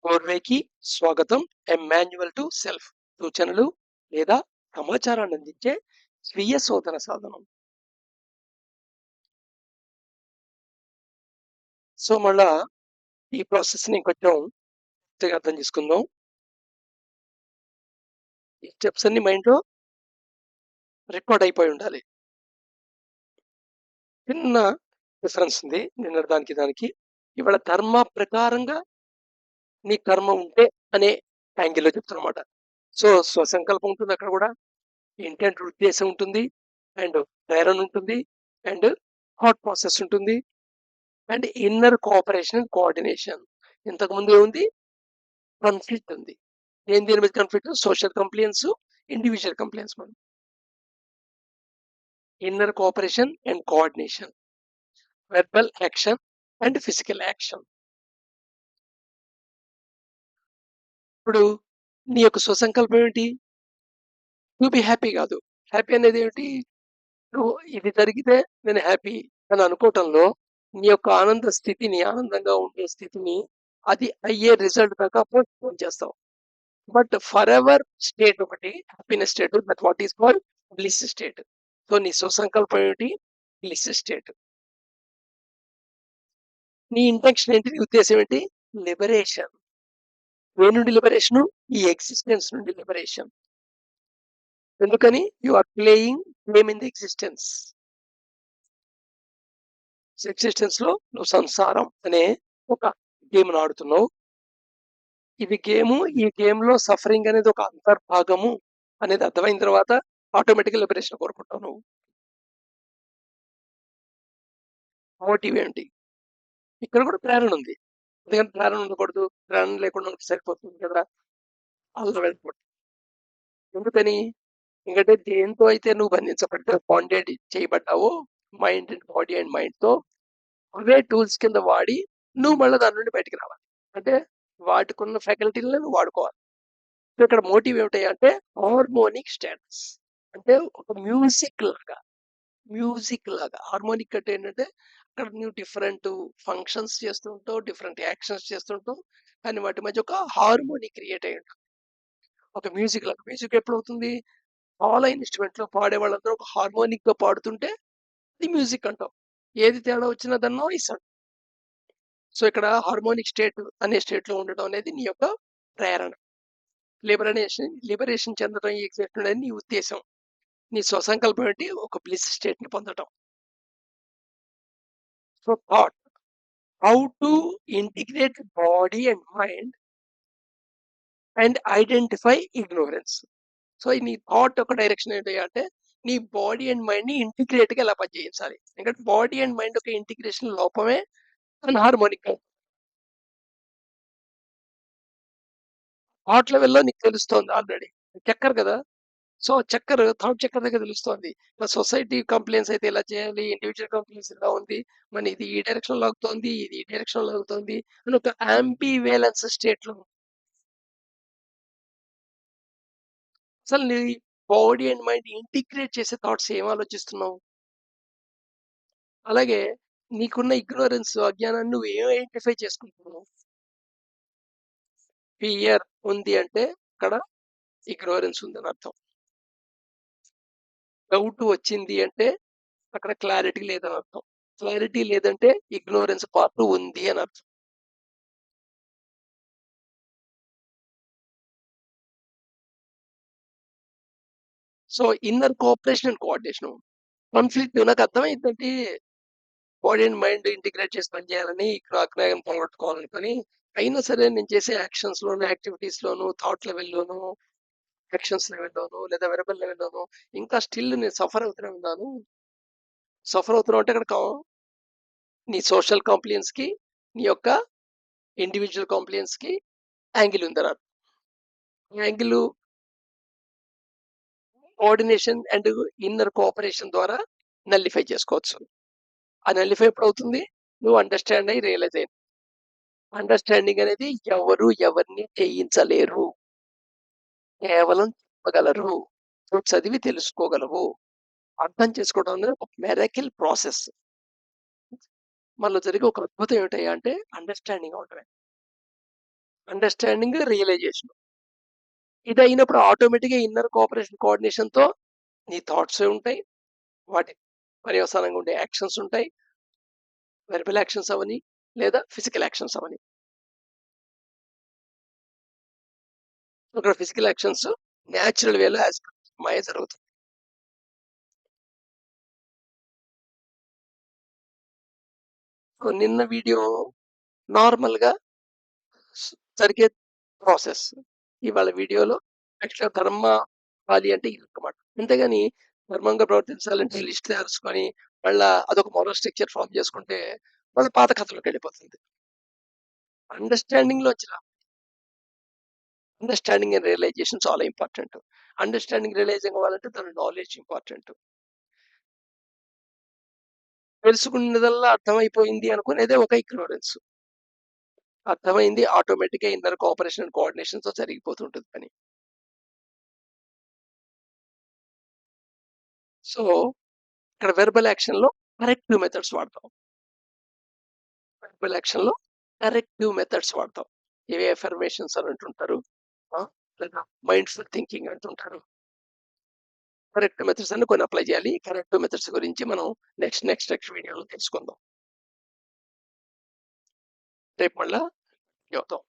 డోర్వేకి స్వాగతం. A manual to self సూచనలు లేదా సమాచారాన్ని అందించే స్వీయ శోధన సాధనం. సో మళ్ళా ఈ ప్రాసెస్‌ని ఇంకొంచెం కొత్తగా అర్థం చేసుకుందాం. ఈ స్టెప్స్ అన్ని మైండ్‌లో రికార్డ్ అయిపోయి ఉండాలి. చిన్న డిఫరెన్స్ ఉంది నిన్నటి దానికి దానికి. ఇవాళ ధర్మ ప్రకారంగా నీ కర్మ ఉంటే అనే యాంగిల్‌లో చెప్తానన్నమాట. సో స్వసంకల్పం ఉంటుంది అక్కడ కూడా. ఇంటెంట్ ఉద్దేశం ఉంటుంది. అండ్ ప్రేరణ ఉంటుంది. అండ్ థాట్ ప్రాసెస్ ఉంటుంది. And inner cooperation and coordination. ఇంతకుముందు ఏముంది? కాన్ఫ్లిక్ట్ ఉంది. దేని మీద conflict? Social complains, individual complains. మనం inner cooperation and coordination, verbal action and physical action. ఇప్పుడు నీ యొక్క స్వసంకల్పం ఏంటి? టు బి హ్యాపీ కాదు. హ్యాపీ అనేది ఏమిటి? నువ్వు ఇది జరిగితే నేను హ్యాపీ అని అనుకోవటంలో నీ యొక్క ఆనంద స్థితిని, ఆనందంగా ఉండే స్థితిని అది అయ్యే రిజల్ట్ దాకా పోస్ట్‌పోన్ చేస్తావు. బట్ ఫరెవర్ స్టేట్ ఒకటి happiness state, that what is called bliss state. So నీ సుసంకల్పం ఏమిటి? Bliss state. నీ ఇంటెన్షన్ ఏంటి? నీ ఉద్దేశం ఏంటి? లిబరేషన్. ఏ నుండి లిబరేషన్? ఈ ఎగ్జిస్టెన్స్ నుండి లిబరేషన్. ఎందుకని? You are playing game in the existence. Existence లో నువ్వు సంసారం అనే ఒక గేమ్ ఆడుతున్నావు. ఇది గేమ్. ఈ గేమ్ లో సఫరింగ్ అనేది ఒక అంతర్భాగము అనేది అర్థమైన తర్వాత ఆటోమేటిక్ లిబరేషన్ కోరుకుంటావు నువ్వు. మోటివ్ ఏంటి? ఇక్కడ కూడా ప్రేరణ ఉంది. ఎందుకంటే ప్రేరణ ఉండకూడదు. ప్రేరణ లేకుండా ఉంటే సరిపోతుంది కదా! అలా వెళ్ళిపోతుంది. ఎందుకని? ఎందుకంటే దేనితో అయితే నువ్వు బాండెడ్ చేయబడ్డావో మైండ్ అండ్ బాడీ అండ్ మైండ్‌తో, అవే టూల్స్ కింద వాడి నువ్వు మళ్ళా దాని నుండి బయటికి రావాలి. అంటే వాటికున్న ఫ్యాకల్టీలని నువ్వు వాడుకోవాలి. సో ఇక్కడ మోటివ్ ఏమిటి అంటే హార్మోనిక్ స్టేటస్. అంటే ఒక మ్యూజిక్ లాగా హార్మోనిక్ అంటే ఏంటంటే అక్కడ నువ్వు డిఫరెంట్ ఫంక్షన్స్ చేస్తూ ఉంటావు, డిఫరెంట్ యాక్షన్స్ చేస్తుంటావు. కానీ వాటి మధ్య ఒక హార్మోని క్రియేట్ అయ్యి ఉంటుంది. ఒక మ్యూజిక్ లాగా. మ్యూజిక్ ఎప్పుడవుతుంది? చాలా ఇన్‌స్ట్రుమెంట్‌లో పాడే వాళ్ళందరూ ఒక హార్మోనిక్‌గా పాడుతుంటే అది మ్యూజిక్ అంటాం. ఏది తేడా వచ్చినా దాన్ని నాయిస్ అంటాం. సో ఇక్కడ హార్మోనిక్ స్టేట్ అనే స్టేట్‌లో ఉండడం అనేది నీ యొక్క ప్రేరణ. లిబరేషన్ చెందడం, ఈ ఎగ్జైట్‌మెంట్ అనేది నీ ఉద్దేశం. నీ స్వసంకల్పం ఏంటి? ఒక బ్లిస్ స్టేట్‌ని పొందటం. So thought how to integrate body and mind and identify ignorance. So నీ థాట్ యొక్క డైరెక్షన్ ఏంటి అంటే నీ బాడీ అండ్ మైండ్ ని ఇంటిగ్రేట్ గా ఎలా పనిచేయించాలి. ఎందుకంటే బాడీ అండ్ మైండ్ యొక్క ఇంటిగ్రేషన్ లోపమే అన్హార్మోనిక్. థాట్ లెవెల్లో నీకు తెలుస్తోంది ఆల్రెడీ. చక్కర్ కదా! సో చక్కర్ థాట్ చక్కర్ దగ్గర తెలుస్తోంది. సొసైటీ కంప్లెయింట్స్ అయితే ఇలా చేయాలి, ఇండివిడ్యువల్ కంప్లెయింట్స్ ఇలా ఉంది, మరి ఇది ఈ డైరెక్షన్ లాగుతోంది, ఇది ఈ డైరెక్షన్ లాగుతోంది అని ఒక యాంబివాలెన్స్ స్టేట్ లో అసలు నీ బాడీ అండ్ మైండ్ ఇంటిగ్రేట్ చేసే థాట్స్ ఏం ఆలోచిస్తున్నావు? అలాగే నీకున్న ఇగ్నోరెన్స్, అజ్ఞానాన్ని నువ్వు ఏం ఐడెంటిఫై చేసుకుంటున్నావు? ఫియర్ ఉంది అంటే అక్కడ ఇగ్నోరెన్స్ ఉందని అర్థం. డౌట్ వచ్చింది అంటే అక్కడ క్లారిటీ లేదని అర్థం. క్లారిటీ లేదంటే ఇగ్నోరెన్స్ పార్ట్ ఉంది అని అర్థం. So inner cooperation and coordination. Conflict నాకు అర్థమైందంటే బాడీ అండ్ మైండ్ ఇంటిగ్రేట్ చేసి పనిచేయాలని, ఆజ్ఞానం పోగొట్టుకోవాలనుకొని, అయినా సరే నేను చేసే యాక్షన్స్ లోను, యాక్టివిటీస్ లోను, థాట్ లెవెల్‌లోను, యాక్షన్స్ లెవెల్‌లోను లేదా వెర్బల్ లెవెల్‌లోను ఇంకా స్టిల్ నేను సఫర్ అవుతూనే ఉన్నాను. సఫర్ అవుతున్నావు అంటే అక్కడ నీ సోషల్ కాంప్లియన్స్‌కి, నీ యొక్క ఇండివిడ్యువల్ కాంప్లియన్స్‌కి యాంగిల్ ఉందన. Angle coordination and inner cooperation ద్వారా నల్లిఫై చేసుకోవచ్చు. ఆ నల్లిఫై ఎప్పుడవుతుంది? నువ్వు అండర్‌స్టాండ్ అయ్యి రియలైజ్ అయ్యి. అండర్‌స్టాండింగ్ అనేది ఎవరు ఎవరిని చేయించలేరు. కేవలం చెప్పగలరు. నువ్వు చదివి తెలుసుకోగలవు. అర్థం చేసుకోవడం అనేది ఒక మిరకిల్ ప్రాసెస్. మనలో జరిగే ఒక అద్భుతం ఏమిటయ్యా అంటే అండర్‌స్టాండింగ్ అవ్వటమే. Understanding, realization. ఇదయినప్పుడు ఆటోమేటిక్‌గా ఇన్నర్ కోఆపరేషన్, కోఆర్డినేషన్‌తో నీ థాట్సే ఉంటాయి. వాటి పర్యవసానంగా ఉండే యాక్షన్స్ ఉంటాయి. వెర్బల్ యాక్షన్స్ అవ్వని, లేదా ఫిజికల్ యాక్షన్స్ అవ్వని. అక్కడ ఫిజికల్ యాక్షన్స్ న్యాచురల్ వేలో యాజ్ మాయ జరుగుతుంది. సో, నిన్న వీడియో నార్మల్‌గా స్ జరిగే ప్రాసెస్. ఇవాళ వీడియోలో యాక్చువల్‌గా కర్మ అవ్వాలి అంటే ఇదన్నమాట. అంతేగాని ధర్మంగా ప్రవర్తించాలంటే లిస్ట్ రాసుకొని మళ్ళా అదొక మోరల్ స్ట్రక్చర్ ఫార్మ్ చేసుకుంటే మళ్ళా పాత కథలోకెళ్ళిపోతుంది. అండర్‌స్టాండింగ్‌లోంచి అండర్‌స్టాండింగ్ అండ్ రియలైజేషన్ చాలా ఇంపార్టెంట్. అండర్‌స్టాండింగ్, రియలైజింగ్ అవ్వాలంటే దాని నాలెడ్జ్ ఇంపార్టెంట్. తెలుసుకున్నదల్లా అర్థమైపోయింది అనుకునేదే ఒక ఇగ్నోరెన్స్. అర్థమైంది ఆటోమేటిక్‌గా ఇన్నర్ కోఆపరేషన్ అండ్ కోఆర్డినేషన్‌తో జరిగిపోతుంటది పని. సో, ఇక్కడ వెర్బల్ యాక్షన్‌లో కరెక్టివ్ మెథడ్స్ వాడతాం. వెర్బల్ యాక్షన్‌లో కరెక్టివ్ మెథడ్స్ వాడతాం. ఇవి అఫర్మేషన్స్ అని అంటుంటారు. ఆ! లేదా మైండ్‌ఫుల్ థింకింగ్ అంటుంటారు. కరెక్టివ్ మెథడ్స్ అని కొన్ని అప్లై చేయాలి. కరెక్టివ్ మెథడ్స్ గురించి మనం నెక్స్ట్ వీడియోలో తెలుసుకుందాం. రేపు మళ్ళా కలుద్దాం.